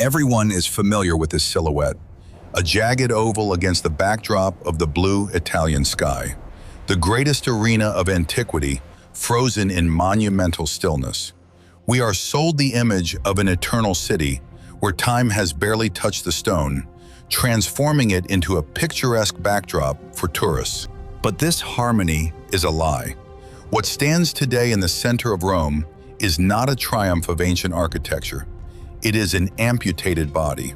Everyone is familiar with this silhouette, a jagged oval against the backdrop of the blue Italian sky, the greatest arena of antiquity, frozen in monumental stillness. We are sold the image of an eternal city where time has barely touched the stone, transforming it into a picturesque backdrop for tourists. But this harmony is a lie. What stands today in the center of Rome is not a triumph of ancient architecture. It is an amputated body.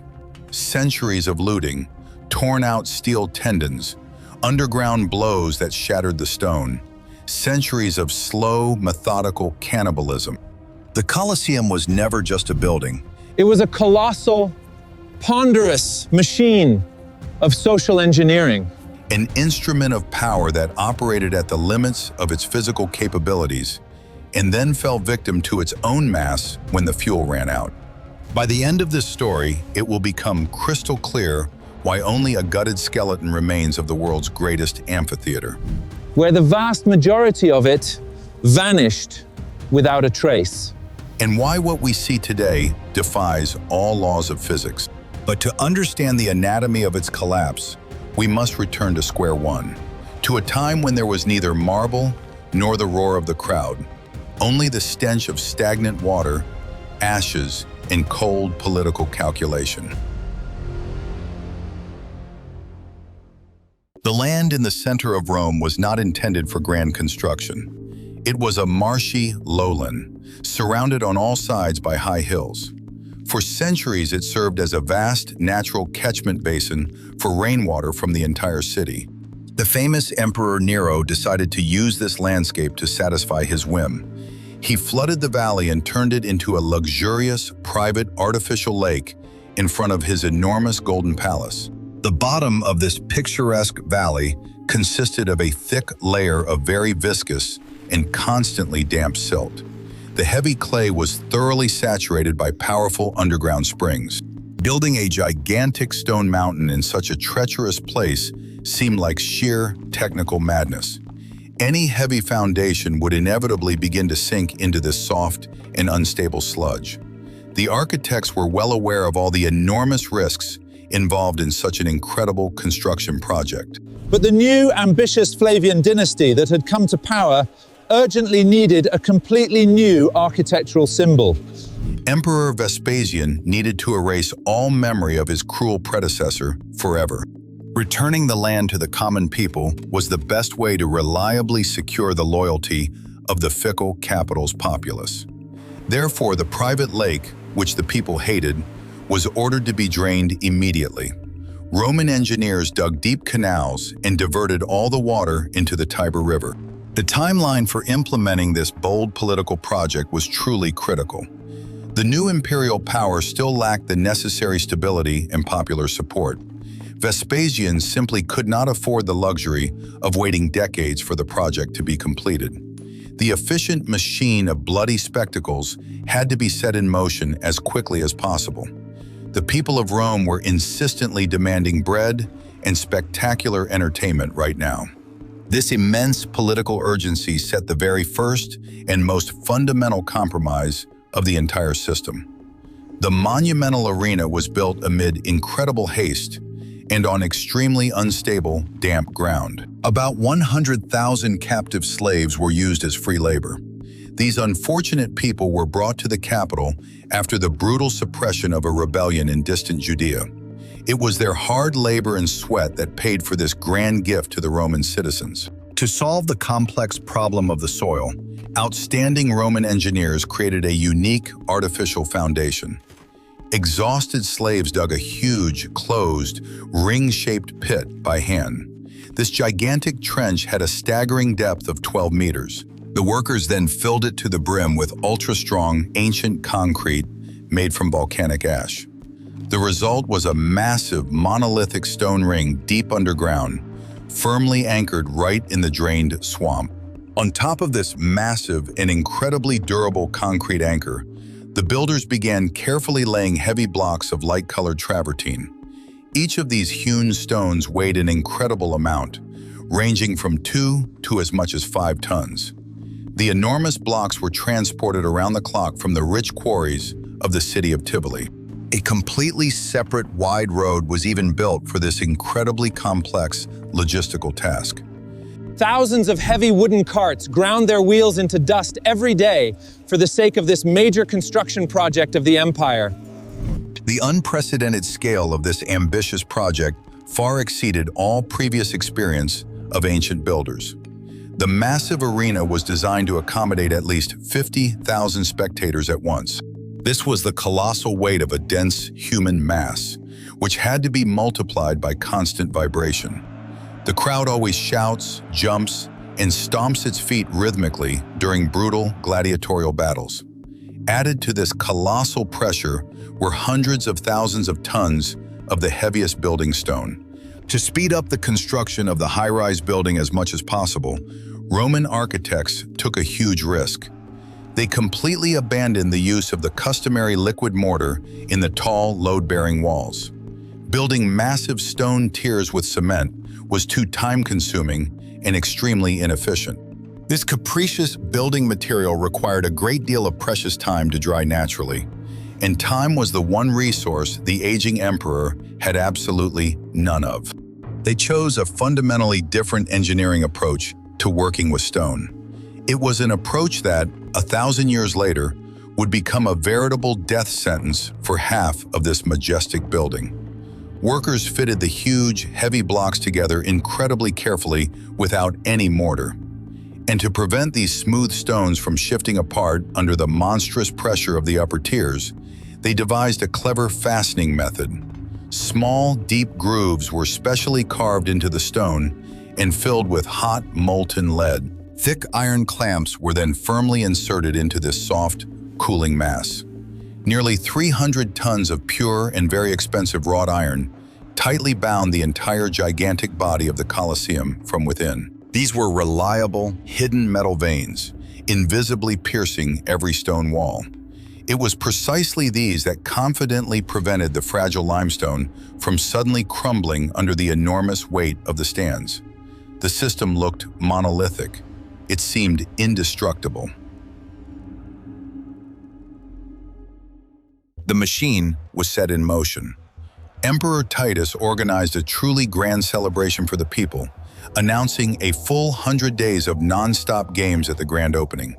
Centuries of looting, torn out steel tendons, underground blows that shattered the stone, centuries of slow, methodical cannibalism. The Colosseum was never just a building. It was a colossal, ponderous machine of social engineering. An instrument of power that operated at the limits of its physical capabilities and then fell victim to its own mass when the fuel ran out. By the end of this story, it will become crystal clear why only a gutted skeleton remains of the world's greatest amphitheater. Where the vast majority of it vanished without a trace. And why what we see today defies all laws of physics. But to understand the anatomy of its collapse, we must return to square one, to a time when there was neither marble nor the roar of the crowd, only the stench of stagnant water, ashes, and cold political calculation. The land in the center of Rome was not intended for grand construction. It was a marshy lowland, surrounded on all sides by high hills. For centuries, it served as a vast natural catchment basin for rainwater from the entire city. The famous Emperor Nero decided to use this landscape to satisfy his whim. He flooded the valley and turned it into a luxurious, private, artificial lake in front of his enormous golden palace. The bottom of this picturesque valley consisted of a thick layer of very viscous and constantly damp silt. The heavy clay was thoroughly saturated by powerful underground springs. Building a gigantic stone mountain in such a treacherous place seemed like sheer technical madness. Any heavy foundation would inevitably begin to sink into this soft and unstable sludge. The architects were well aware of all the enormous risks involved in such an incredible construction project. But the new, ambitious Flavian dynasty that had come to power urgently needed a completely new architectural symbol. Emperor Vespasian needed to erase all memory of his cruel predecessor forever. Returning the land to the common people was the best way to reliably secure the loyalty of the fickle capital's populace. Therefore, the private lake, which the people hated, was ordered to be drained immediately. Roman engineers dug deep canals and diverted all the water into the Tiber River. The timeline for implementing this bold political project was truly critical. The new imperial power still lacked the necessary stability and popular support. Vespasian simply could not afford the luxury of waiting decades for the project to be completed. The efficient machine of bloody spectacles had to be set in motion as quickly as possible. The people of Rome were insistently demanding bread and spectacular entertainment right now. This immense political urgency set the very first and most fundamental compromise of the entire system. The monumental arena was built amid incredible haste and on extremely unstable, damp ground. About 100,000 captive slaves were used as free labor. These unfortunate people were brought to the capital after the brutal suppression of a rebellion in distant Judea. It was their hard labor and sweat that paid for this grand gift to the Roman citizens. To solve the complex problem of the soil, outstanding Roman engineers created a unique artificial foundation. Exhausted slaves dug a huge, closed, ring-shaped pit by hand. This gigantic trench had a staggering depth of 12 meters. The workers then filled it to the brim with ultra-strong, ancient concrete made from volcanic ash. The result was a massive, monolithic stone ring deep underground, firmly anchored right in the drained swamp. On top of this massive and incredibly durable concrete anchor, the builders began carefully laying heavy blocks of light-colored travertine. Each of these hewn stones weighed an incredible amount, ranging from 2 to as much as 5 tons. The enormous blocks were transported around the clock from the rich quarries of the city of Tivoli. A completely separate wide road was even built for this incredibly complex logistical task. Thousands of heavy wooden carts ground their wheels into dust every day for the sake of this major construction project of the empire. The unprecedented scale of this ambitious project far exceeded all previous experience of ancient builders. The massive arena was designed to accommodate at least 50,000 spectators at once. This was the colossal weight of a dense human mass, which had to be multiplied by constant vibration. The crowd always shouts, jumps, and stomps its feet rhythmically during brutal gladiatorial battles. Added to this colossal pressure were hundreds of thousands of tons of the heaviest building stone. To speed up the construction of the high-rise building as much as possible, Roman architects took a huge risk. They completely abandoned the use of the customary liquid mortar in the tall, load-bearing walls. Building massive stone tiers with cement was too time-consuming and extremely inefficient. This capricious building material required a great deal of precious time to dry naturally, and time was the one resource the aging emperor had absolutely none of. They chose a fundamentally different engineering approach to working with stone. It was an approach that, 1,000 years later, would become a veritable death sentence for half of this majestic building. Workers fitted the huge, heavy blocks together incredibly carefully without any mortar. And to prevent these smooth stones from shifting apart under the monstrous pressure of the upper tiers, they devised a clever fastening method. Small, deep grooves were specially carved into the stone and filled with hot, molten lead. Thick iron clamps were then firmly inserted into this soft, cooling mass. Nearly 300 tons of pure and very expensive wrought iron tightly bound the entire gigantic body of the Colosseum from within. These were reliable, hidden metal veins, invisibly piercing every stone wall. It was precisely these that confidently prevented the fragile limestone from suddenly crumbling under the enormous weight of the stands. The system looked monolithic. It seemed indestructible. The machine was set in motion. Emperor Titus organized a truly grand celebration for the people, announcing a full 100 days of non-stop games at the grand opening.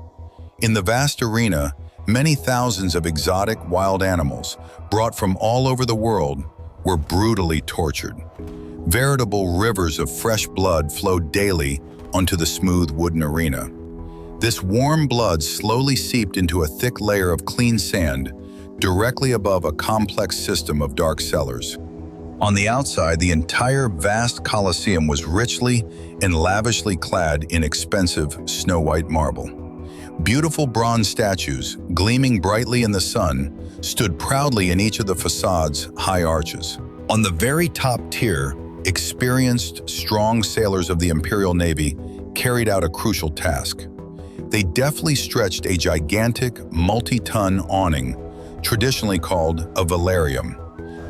In the vast arena, many thousands of exotic wild animals, brought from all over the world, were brutally tortured. Veritable rivers of fresh blood flowed daily onto the smooth wooden arena. This warm blood slowly seeped into a thick layer of clean sand, directly above a complex system of dark cellars. On the outside, the entire vast Colosseum was richly and lavishly clad in expensive snow-white marble. Beautiful bronze statues, gleaming brightly in the sun, stood proudly in each of the facade's high arches. On the very top tier, experienced, strong sailors of the Imperial Navy carried out a crucial task. They deftly stretched a gigantic, multi-ton awning, traditionally called a velarium.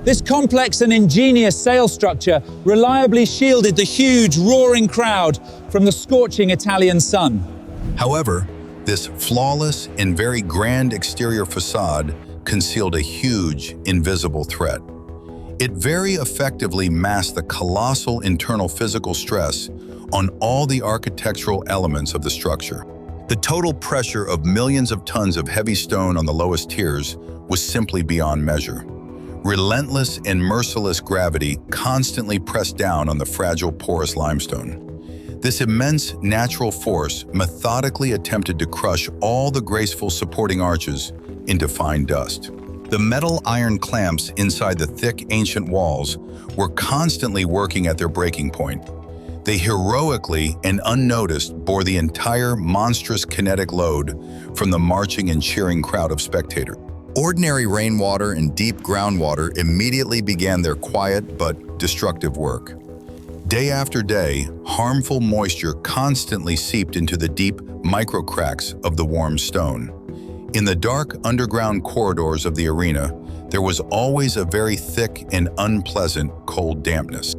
This complex and ingenious sail structure reliably shielded the huge, roaring crowd from the scorching Italian sun. However, this flawless and very grand exterior facade concealed a huge, invisible threat. It very effectively masked the colossal internal physical stress on all the architectural elements of the structure. The total pressure of millions of tons of heavy stone on the lowest tiers was simply beyond measure. Relentless and merciless gravity constantly pressed down on the fragile, porous limestone. This immense natural force methodically attempted to crush all the graceful supporting arches into fine dust. The metal iron clamps inside the thick, ancient walls were constantly working at their breaking point. They heroically and unnoticed bore the entire monstrous kinetic load from the marching and cheering crowd of spectators. Ordinary rainwater and deep groundwater immediately began their quiet but destructive work. Day after day, harmful moisture constantly seeped into the deep microcracks of the warm stone. In the dark underground corridors of the arena, there was always a very thick and unpleasant cold dampness.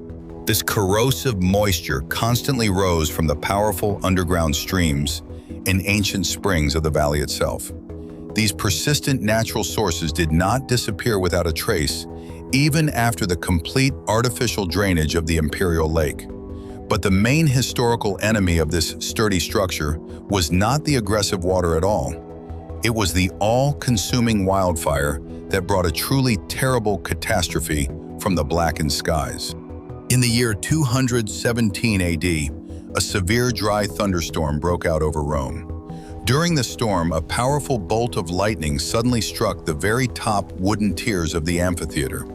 This corrosive moisture constantly rose from the powerful underground streams and ancient springs of the valley itself. These persistent natural sources did not disappear without a trace, even after the complete artificial drainage of the imperial lake. But the main historical enemy of this sturdy structure was not the aggressive water at all. It was the all-consuming wildfire that brought a truly terrible catastrophe from the blackened skies. In the year 217 AD, a severe dry thunderstorm broke out over Rome. During the storm, a powerful bolt of lightning suddenly struck the very top wooden tiers of the amphitheater.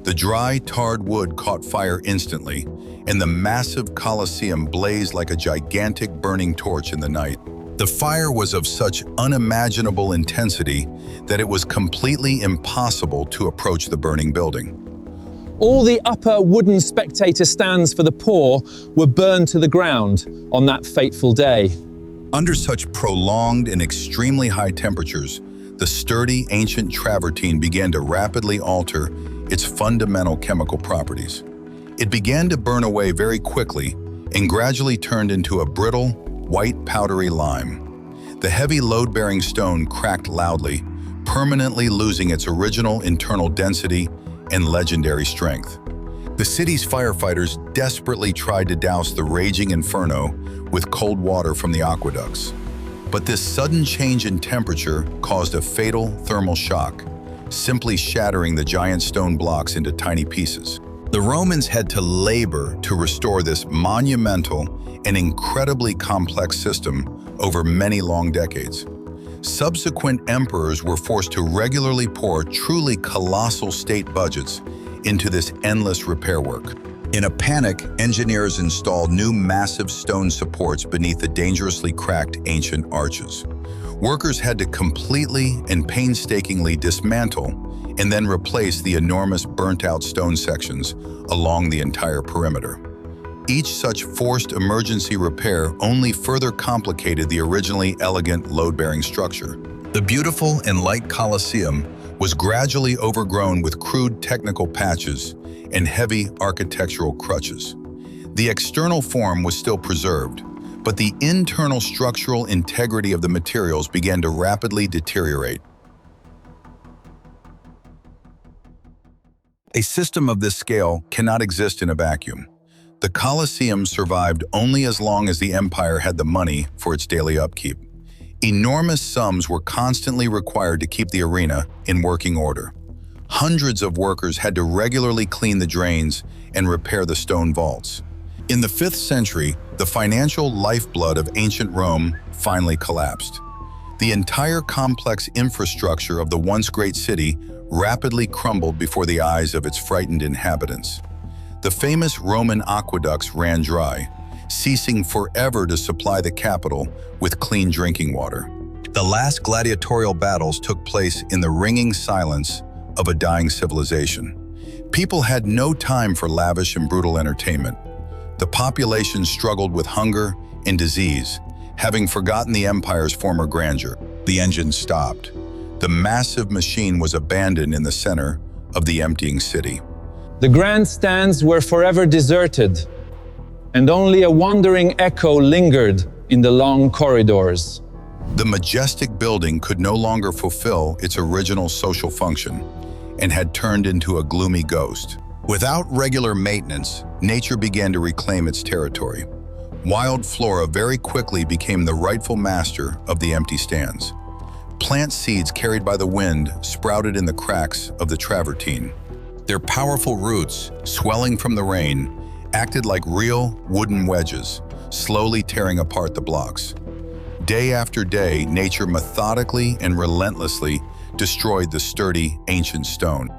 The dry, tarred wood caught fire instantly, and the massive Colosseum blazed like a gigantic burning torch in the night. The fire was of such unimaginable intensity that it was completely impossible to approach the burning building. All the upper wooden spectator stands for the poor were burned to the ground on that fateful day. Under such prolonged and extremely high temperatures, the sturdy ancient travertine began to rapidly alter its fundamental chemical properties. It began to burn away very quickly and gradually turned into a brittle, white powdery lime. The heavy load-bearing stone cracked loudly, permanently losing its original internal density and legendary strength. The city's firefighters desperately tried to douse the raging inferno with cold water from the aqueducts. But this sudden change in temperature caused a fatal thermal shock, simply shattering the giant stone blocks into tiny pieces. The Romans had to labor to restore this monumental and incredibly complex system over many long decades. Subsequent emperors were forced to regularly pour truly colossal state budgets into this endless repair work. In a panic, engineers installed new massive stone supports beneath the dangerously cracked ancient arches. Workers had to completely and painstakingly dismantle and then replace the enormous burnt-out stone sections along the entire perimeter. Each such forced emergency repair only further complicated the originally elegant load-bearing structure. The beautiful and light Colosseum was gradually overgrown with crude technical patches and heavy architectural crutches. The external form was still preserved, but the internal structural integrity of the materials began to rapidly deteriorate. A system of this scale cannot exist in a vacuum. The Colosseum survived only as long as the empire had the money for its daily upkeep. Enormous sums were constantly required to keep the arena in working order. Hundreds of workers had to regularly clean the drains and repair the stone vaults. In the 5th century, the financial lifeblood of ancient Rome finally collapsed. The entire complex infrastructure of the once great city rapidly crumbled before the eyes of its frightened inhabitants. The famous Roman aqueducts ran dry, ceasing forever to supply the capital with clean drinking water. The last gladiatorial battles took place in the ringing silence of a dying civilization. People had no time for lavish and brutal entertainment. The population struggled with hunger and disease, having forgotten the empire's former grandeur. The engine stopped. The massive machine was abandoned in the center of the emptying city. The grandstands were forever deserted, and only a wandering echo lingered in the long corridors. The majestic building could no longer fulfill its original social function and had turned into a gloomy ghost. Without regular maintenance, nature began to reclaim its territory. Wild flora very quickly became the rightful master of the empty stands. Plant seeds carried by the wind sprouted in the cracks of the travertine. Their powerful roots, swelling from the rain, acted like real wooden wedges, slowly tearing apart the blocks. Day after day, nature methodically and relentlessly destroyed the sturdy, ancient stone.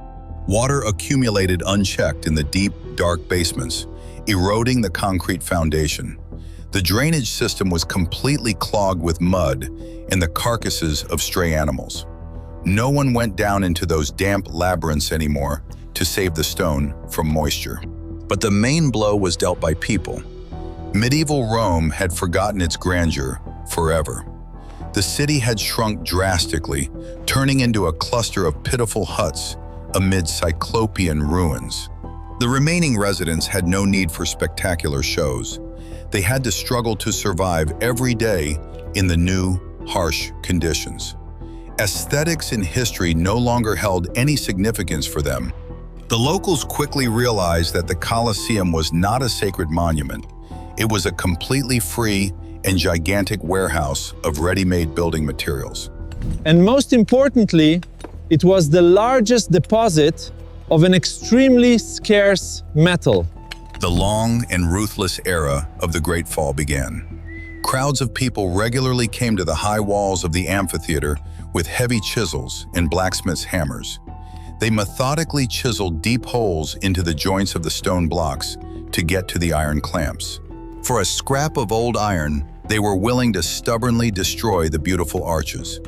Water accumulated unchecked in the deep, dark basements, eroding the concrete foundation. The drainage system was completely clogged with mud and the carcasses of stray animals. No one went down into those damp labyrinths anymore to save the stone from moisture. But the main blow was dealt by people. Medieval Rome had forgotten its grandeur forever. The city had shrunk drastically, turning into a cluster of pitiful huts amid cyclopean ruins. The remaining residents had no need for spectacular shows. They had to struggle to survive every day in the new, harsh conditions. Aesthetics and history no longer held any significance for them. The locals quickly realized that the Colosseum was not a sacred monument. It was a completely free and gigantic warehouse of ready-made building materials. And most importantly, it was the largest deposit of an extremely scarce metal. The long and ruthless era of the Great Fall began. Crowds of people regularly came to the high walls of the amphitheater with heavy chisels and blacksmith's hammers. They methodically chiseled deep holes into the joints of the stone blocks to get to the iron clamps. For a scrap of old iron, they were willing to stubbornly destroy the beautiful arches.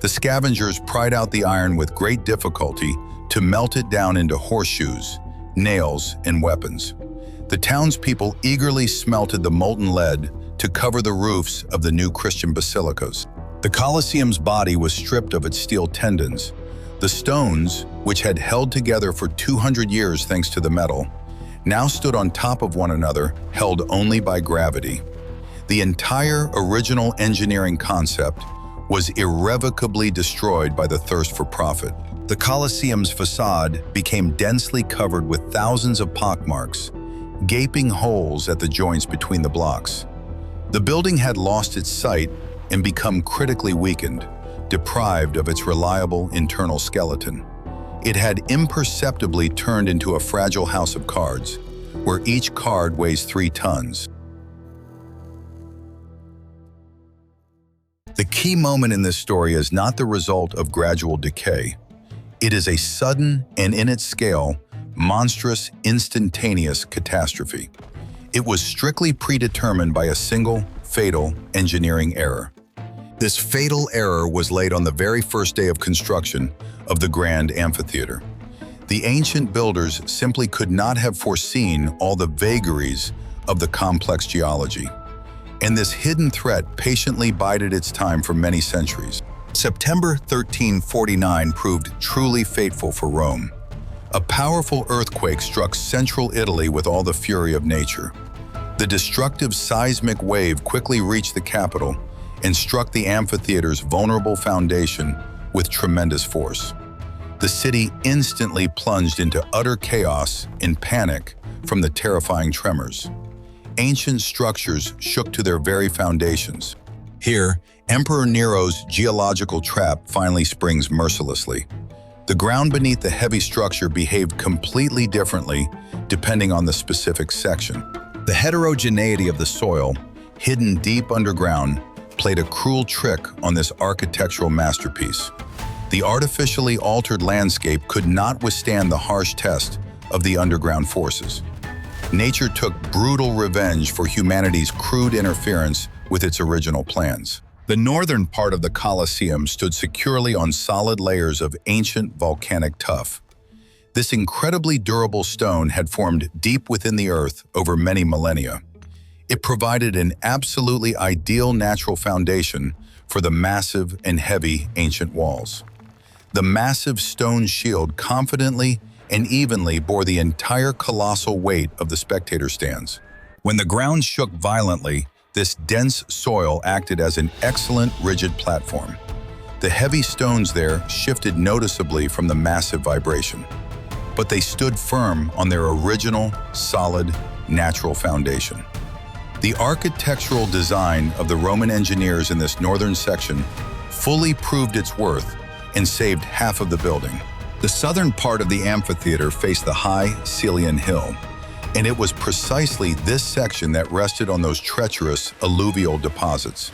The scavengers pried out the iron with great difficulty to melt it down into horseshoes, nails, and weapons. The townspeople eagerly smelted the molten lead to cover the roofs of the new Christian basilicas. The Colosseum's body was stripped of its steel tendons. The stones, which had held together for 200 years thanks to the metal, now stood on top of one another, held only by gravity. The entire original engineering concept was irrevocably destroyed by the thirst for profit. The Colosseum's facade became densely covered with thousands of pockmarks, gaping holes at the joints between the blocks. The building had lost its sight and become critically weakened, deprived of its reliable internal skeleton. It had imperceptibly turned into a fragile house of cards, where each card weighs 3 tons. The key moment in this story is not the result of gradual decay. It is a sudden and, in its scale, monstrous, instantaneous catastrophe. It was strictly predetermined by a single, fatal engineering error. This fatal error was laid on the very first day of construction of the Grand Amphitheater. The ancient builders simply could not have foreseen all the vagaries of the complex geology. And this hidden threat patiently bided its time for many centuries. September 1349 proved truly fateful for Rome. A powerful earthquake struck central Italy with all the fury of nature. The destructive seismic wave quickly reached the capital and struck the amphitheater's vulnerable foundation with tremendous force. The city instantly plunged into utter chaos and panic from the terrifying tremors. Ancient structures shook to their very foundations. Here, Emperor Nero's geological trap finally springs mercilessly. The ground beneath the heavy structure behaved completely differently depending on the specific section. The heterogeneity of the soil, hidden deep underground, played a cruel trick on this architectural masterpiece. The artificially altered landscape could not withstand the harsh test of the underground forces. Nature took brutal revenge for humanity's crude interference with its original plans. The northern part of the Colosseum stood securely on solid layers of ancient volcanic tuff. This incredibly durable stone had formed deep within the earth over many millennia. It provided an absolutely ideal natural foundation for the massive and heavy ancient walls. The massive stone shield confidently and evenly bore the entire colossal weight of the spectator stands. When the ground shook violently, this dense soil acted as an excellent rigid platform. The heavy stones there shifted noticeably from the massive vibration, but they stood firm on their original, solid, natural foundation. The architectural design of the Roman engineers in this northern section fully proved its worth and saved half of the building. The southern part of the amphitheater faced the high Celian Hill, and it was precisely this section that rested on those treacherous alluvial deposits.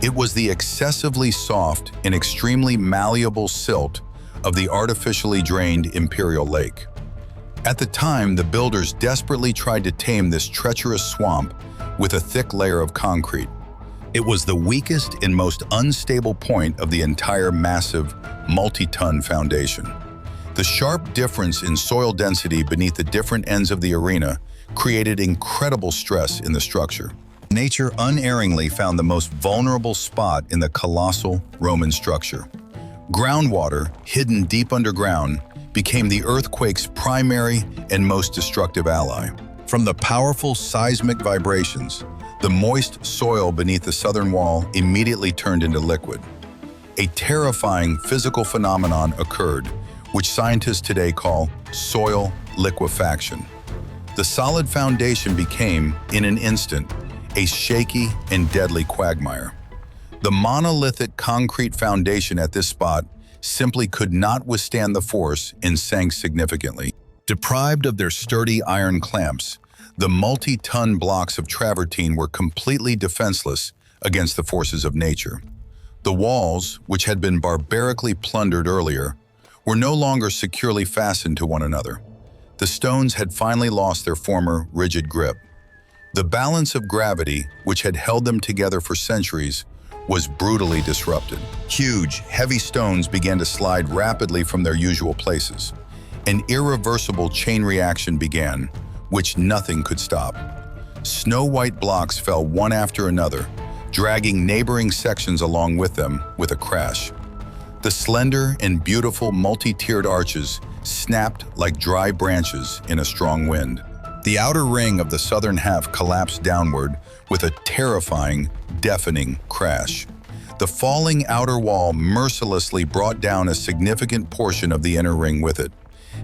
It was the excessively soft and extremely malleable silt of the artificially drained Imperial Lake. At the time, the builders desperately tried to tame this treacherous swamp with a thick layer of concrete. It was the weakest and most unstable point of the entire massive, multi-ton foundation. The sharp difference in soil density beneath the different ends of the arena created incredible stress in the structure. Nature unerringly found the most vulnerable spot in the colossal Roman structure. Groundwater, hidden deep underground, became the earthquake's primary and most destructive ally. From the powerful seismic vibrations, the moist soil beneath the southern wall immediately turned into liquid. a terrifying physical phenomenon occurred, which scientists today call soil liquefaction. The solid foundation became, in an instant, a shaky and deadly quagmire. The monolithic concrete foundation at this spot simply could not withstand the force and sank significantly. Deprived of their sturdy iron clamps, the multi-ton blocks of travertine were completely defenseless against the forces of nature. The walls, which had been barbarically plundered earlier, were no longer securely fastened to one another. The stones had finally lost their former rigid grip. The balance of gravity, which had held them together for centuries, was brutally disrupted. Huge, heavy stones began to slide rapidly from their usual places. An irreversible chain reaction began, which nothing could stop. Snow-white blocks fell one after another, dragging neighboring sections along with them with a crash. The slender and beautiful multi-tiered arches snapped like dry branches in a strong wind. The outer ring of the southern half collapsed downward with a terrifying, deafening crash. The falling outer wall mercilessly brought down a significant portion of the inner ring with it.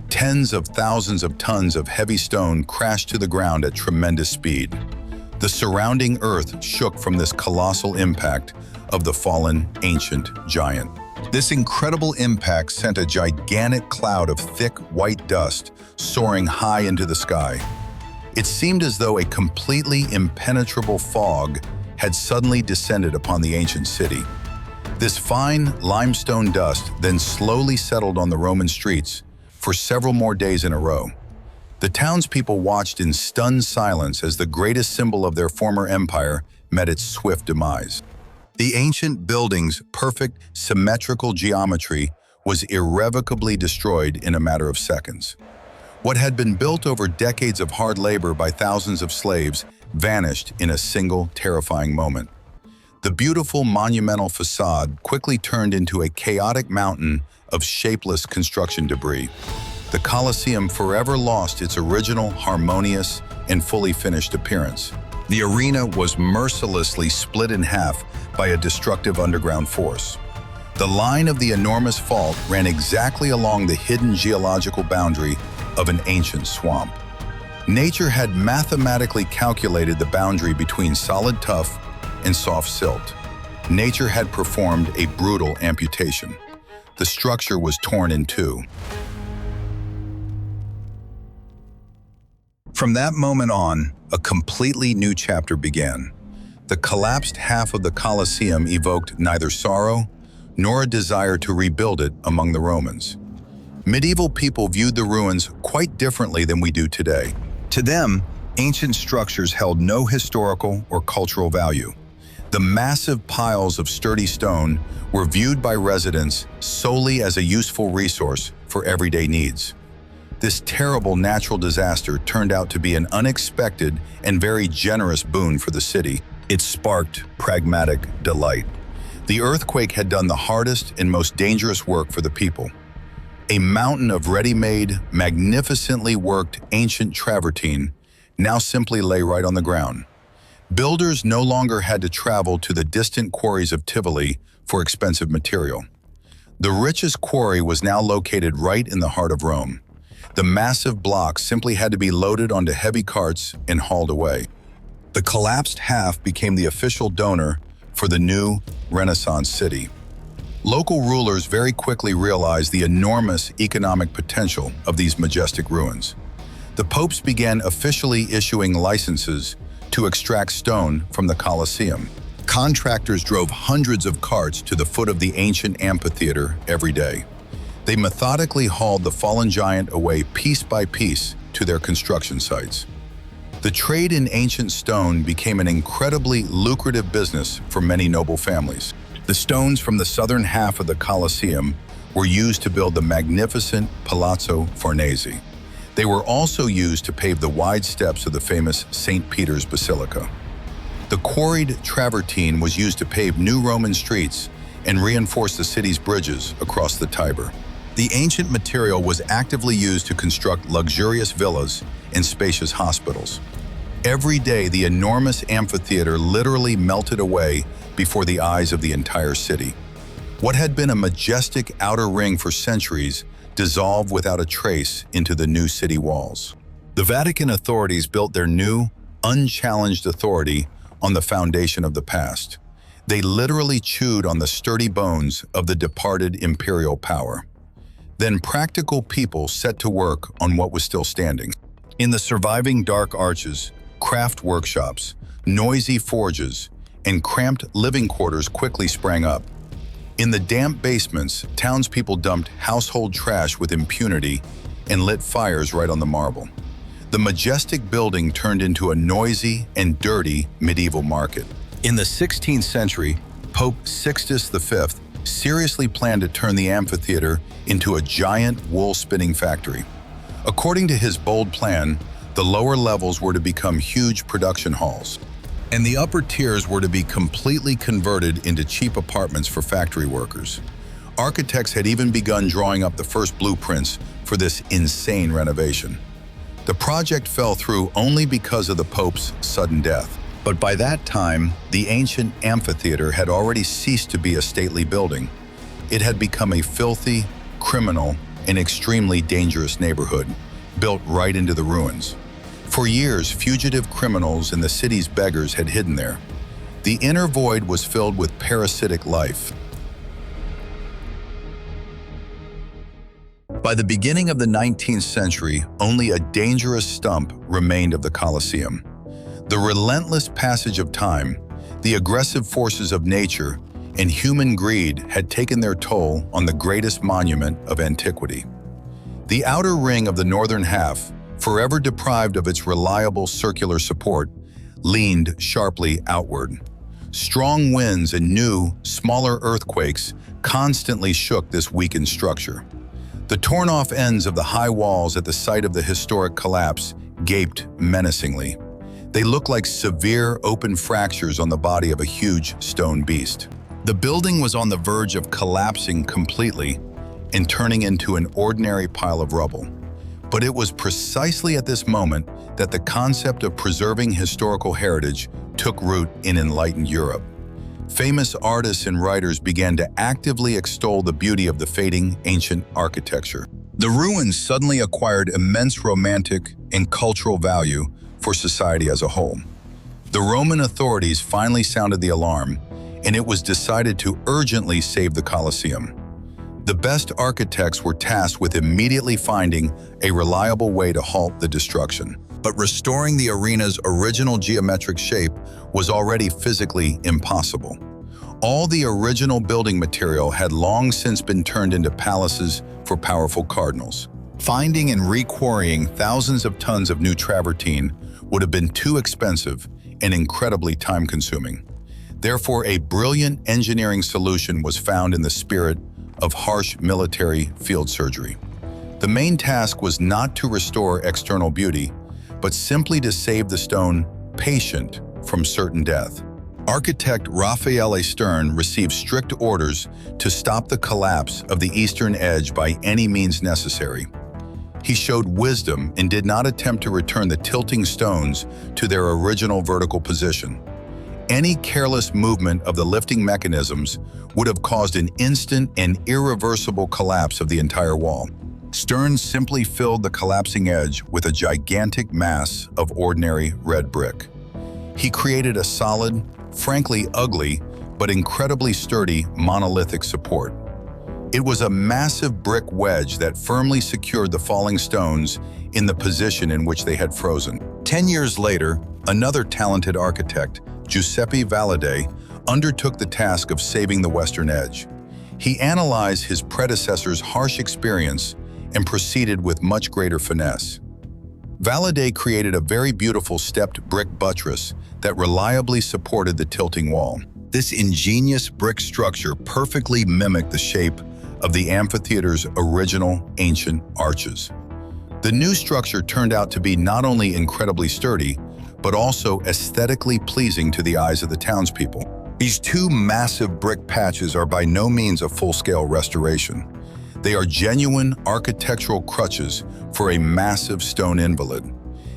Tens of thousands of tons of heavy stone crashed to the ground at tremendous speed. The surrounding earth shook from this colossal impact of the fallen ancient giant. This incredible impact sent a gigantic cloud of thick white dust soaring high into the sky. It seemed as though a completely impenetrable fog had suddenly descended upon the ancient city. This fine limestone dust then slowly settled on the Roman streets for several more days in a row. The townspeople watched in stunned silence as the greatest symbol of their former empire met its swift demise. The ancient building's perfect, symmetrical geometry was irrevocably destroyed in a matter of seconds. What had been built over decades of hard labor by thousands of slaves vanished in a single terrifying moment. The beautiful monumental facade quickly turned into a chaotic mountain of shapeless construction debris. The Colosseum forever lost its original, harmonious, and fully finished appearance. The arena was mercilessly split in half by a destructive underground force. The line of the enormous fault ran exactly along the hidden geological boundary of an ancient swamp. Nature had mathematically calculated the boundary between solid tuff and soft silt. Nature had performed a brutal amputation. The structure was torn in two. From that moment on, a completely new chapter began. The collapsed half of the Colosseum evoked neither sorrow nor a desire to rebuild it among the Romans. Medieval people viewed the ruins quite differently than we do today. To them, ancient structures held no historical or cultural value. The massive piles of sturdy stone were viewed by residents solely as a useful resource for everyday needs. This terrible natural disaster turned out to be an unexpected and very generous boon for the city. It sparked pragmatic delight. The earthquake had done the hardest and most dangerous work for the people. A mountain of ready-made, magnificently worked ancient travertine now simply lay right on the ground. Builders no longer had to travel to the distant quarries of Tivoli for expensive material. The richest quarry was now located right in the heart of Rome. The massive blocks simply had to be loaded onto heavy carts and hauled away. The collapsed half became the official donor for the new Renaissance city. Local rulers very quickly realized the enormous economic potential of these majestic ruins. The popes began officially issuing licenses to extract stone from the Colosseum. Contractors drove hundreds of carts to the foot of the ancient amphitheater every day. They methodically hauled the fallen giant away piece by piece to their construction sites. The trade in ancient stone became an incredibly lucrative business for many noble families. The stones from the southern half of the Colosseum were used to build the magnificent Palazzo Farnese. They were also used to pave the wide steps of the famous St. Peter's Basilica. The quarried travertine was used to pave new Roman streets and reinforce the city's bridges across the Tiber. The ancient material was actively used to construct luxurious villas and spacious hospitals. Every day, the enormous amphitheater literally melted away before the eyes of the entire city. What had been a majestic outer ring for centuries dissolved without a trace into the new city walls. The Vatican authorities built their new, unchallenged authority on the foundation of the past. They literally chewed on the sturdy bones of the departed imperial power. Then practical people set to work on what was still standing. In the surviving dark arches, craft workshops, noisy forges, and cramped living quarters quickly sprang up. In the damp basements, townspeople dumped household trash with impunity and lit fires right on the marble. The majestic building turned into a noisy and dirty medieval market. In the 16th century, Pope Sixtus V seriously planned to turn the amphitheater into a giant wool-spinning factory. According to his bold plan, the lower levels were to become huge production halls, and the upper tiers were to be completely converted into cheap apartments for factory workers. Architects had even begun drawing up the first blueprints for this insane renovation. The project fell through only because of the Pope's sudden death. But by that time, the ancient amphitheater had already ceased to be a stately building. It had become a filthy, criminal, and extremely dangerous neighborhood, built right into the ruins. For years, fugitive criminals and the city's beggars had hidden there. The inner void was filled with parasitic life. By the beginning of the 19th century, only a dangerous stump remained of the Colosseum. The relentless passage of time, the aggressive forces of nature, and human greed had taken their toll on the greatest monument of antiquity. The outer ring of the northern half, forever deprived of its reliable circular support, leaned sharply outward. Strong winds and new, smaller earthquakes constantly shook this weakened structure. The torn-off ends of the high walls at the site of the historic collapse gaped menacingly. They looked like severe open fractures on the body of a huge stone beast. The building was on the verge of collapsing completely and turning into an ordinary pile of rubble. But it was precisely at this moment that the concept of preserving historical heritage took root in enlightened Europe. Famous artists and writers began to actively extol the beauty of the fading ancient architecture. The ruins suddenly acquired immense romantic and cultural value for society as a whole. The Roman authorities finally sounded the alarm, and it was decided to urgently save the Colosseum. The best architects were tasked with immediately finding a reliable way to halt the destruction. But restoring the arena's original geometric shape was already physically impossible. All the original building material had long since been turned into palaces for powerful cardinals. Finding and re-quarrying thousands of tons of new travertine would have been too expensive and incredibly time-consuming. Therefore, a brilliant engineering solution was found in the spirit of harsh military field surgery. The main task was not to restore external beauty, but simply to save the stone patient from certain death. Architect Raffaele Stern received strict orders to stop the collapse of the eastern edge by any means necessary. He showed wisdom and did not attempt to return the tilting stones to their original vertical position. Any careless movement of the lifting mechanisms would have caused an instant and irreversible collapse of the entire wall. Stern simply filled the collapsing edge with a gigantic mass of ordinary red brick. He created a solid, frankly ugly, but incredibly sturdy monolithic support. It was a massive brick wedge that firmly secured the falling stones in the position in which they had frozen. 10 years later, another talented architect, Giuseppe Valade, undertook the task of saving the western edge. He analyzed his predecessor's harsh experience and proceeded with much greater finesse. Valade created a very beautiful stepped brick buttress that reliably supported the tilting wall. This ingenious brick structure perfectly mimicked the shape of the amphitheater's original ancient arches. The new structure turned out to be not only incredibly sturdy, but also aesthetically pleasing to the eyes of the townspeople. These two massive brick patches are by no means a full-scale restoration. They are genuine architectural crutches for a massive stone invalid.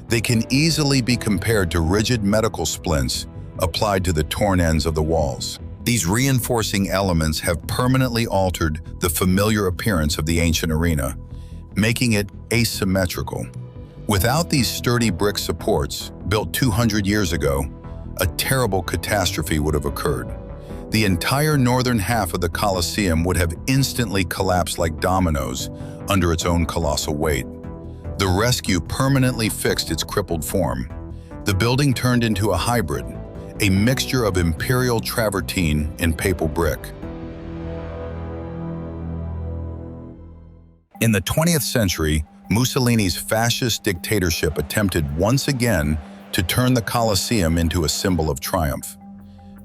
They can easily be compared to rigid medical splints applied to the torn ends of the walls. These reinforcing elements have permanently altered the familiar appearance of the ancient arena, making it asymmetrical. Without these sturdy brick supports, built 200 years ago, a terrible catastrophe would have occurred. The entire northern half of the Colosseum would have instantly collapsed like dominoes under its own colossal weight. The rescue permanently fixed its crippled form. The building turned into a hybrid, a mixture of imperial travertine and papal brick. In the 20th century, Mussolini's fascist dictatorship attempted once again to turn the Colosseum into a symbol of triumph.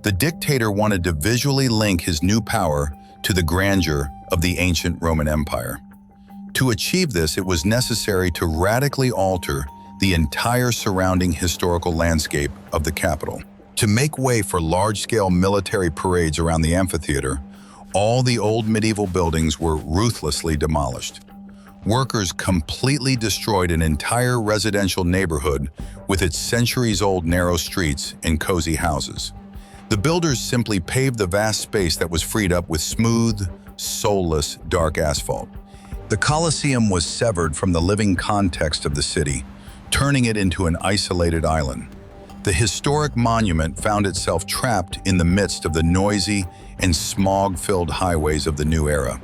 The dictator wanted to visually link his new power to the grandeur of the ancient Roman Empire. To achieve this, it was necessary to radically alter the entire surrounding historical landscape of the capital. To make way for large-scale military parades around the amphitheater, all the old medieval buildings were ruthlessly demolished. Workers completely destroyed an entire residential neighborhood with its centuries-old narrow streets and cozy houses. The builders simply paved the vast space that was freed up with smooth, soulless, dark asphalt. The Colosseum was severed from the living context of the city, turning it into an isolated island. The historic monument found itself trapped in the midst of the noisy and smog-filled highways of the new era.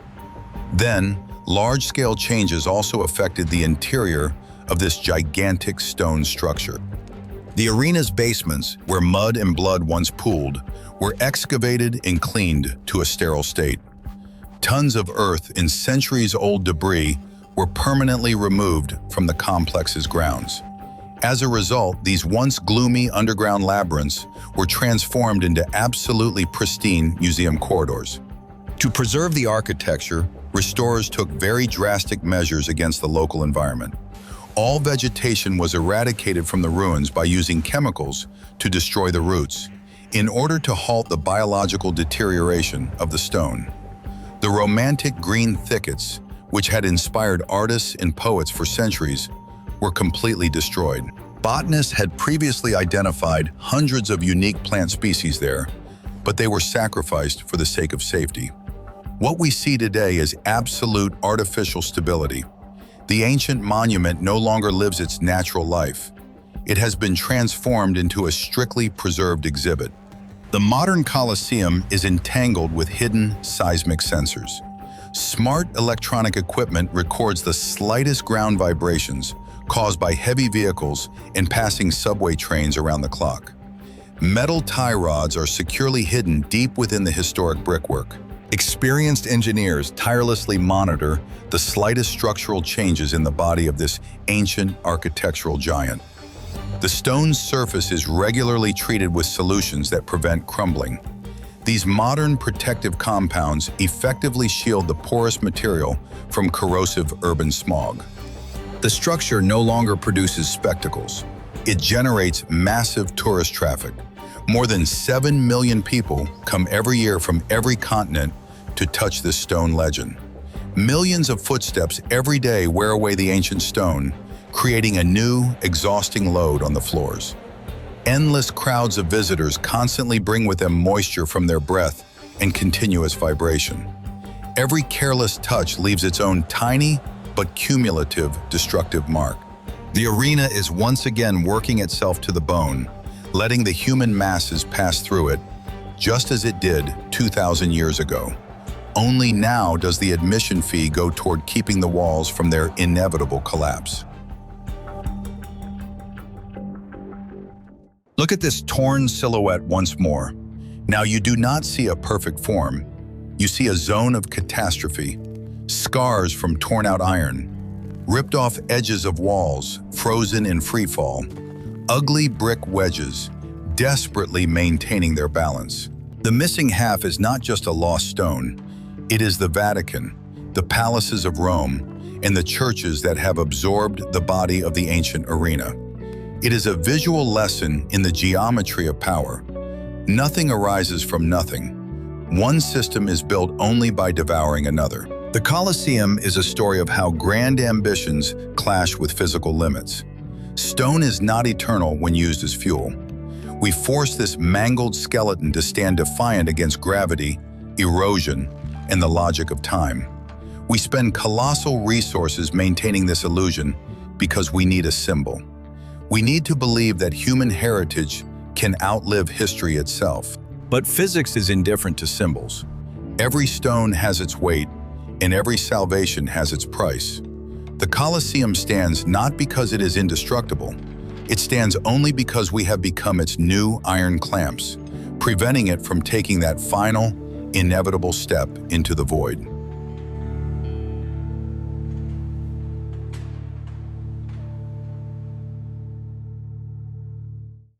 Then, large-scale changes also affected the interior of this gigantic stone structure. The arena's basements, where mud and blood once pooled, were excavated and cleaned to a sterile state. Tons of earth and centuries-old debris were permanently removed from the complex's grounds. As a result, these once gloomy underground labyrinths were transformed into absolutely pristine museum corridors. To preserve the architecture, restorers took very drastic measures against the local environment. All vegetation was eradicated from the ruins by using chemicals to destroy the roots, in order to halt the biological deterioration of the stone. The romantic green thickets, which had inspired artists and poets for centuries, were completely destroyed. Botanists had previously identified hundreds of unique plant species there, but they were sacrificed for the sake of safety. What we see today is absolute artificial stability. The ancient monument no longer lives its natural life. It has been transformed into a strictly preserved exhibit. The modern Colosseum is entangled with hidden seismic sensors. Smart electronic equipment records the slightest ground vibrations caused by heavy vehicles and passing subway trains around the clock. Metal tie rods are securely hidden deep within the historic brickwork. Experienced engineers tirelessly monitor the slightest structural changes in the body of this ancient architectural giant. The stone's surface is regularly treated with solutions that prevent crumbling. These modern protective compounds effectively shield the porous material from corrosive urban smog. The structure no longer produces spectacles. It generates massive tourist traffic. More than 7 million people come every year from every continent to touch this stone legend. Millions of footsteps every day wear away the ancient stone, creating a new, exhausting load on the floors. Endless crowds of visitors constantly bring with them moisture from their breath and continuous vibration. Every careless touch leaves its own tiny but cumulative destructive mark. The arena is once again working itself to the bone, letting the human masses pass through it, just as it did 2,000 years ago. Only now does the admission fee go toward keeping the walls from their inevitable collapse. Look at this torn silhouette once more. Now you do not see a perfect form. You see a zone of catastrophe, scars from torn-out iron, ripped-off edges of walls, frozen in freefall, ugly brick wedges, desperately maintaining their balance. The missing half is not just a lost stone. It is the Vatican, the palaces of Rome, and the churches that have absorbed the body of the ancient arena. It is a visual lesson in the geometry of power. Nothing arises from nothing. One system is built only by devouring another. The Colosseum is a story of how grand ambitions clash with physical limits. Stone is not eternal when used as fuel. We force this mangled skeleton to stand defiant against gravity, erosion, and the logic of time. We spend colossal resources maintaining this illusion because we need a symbol. We need to believe that human heritage can outlive history itself. But physics is indifferent to symbols. Every stone has its weight, and every salvation has its price. The Colosseum stands not because it is indestructible. It stands only because we have become its new iron clamps, preventing it from taking that final, inevitable step into the void.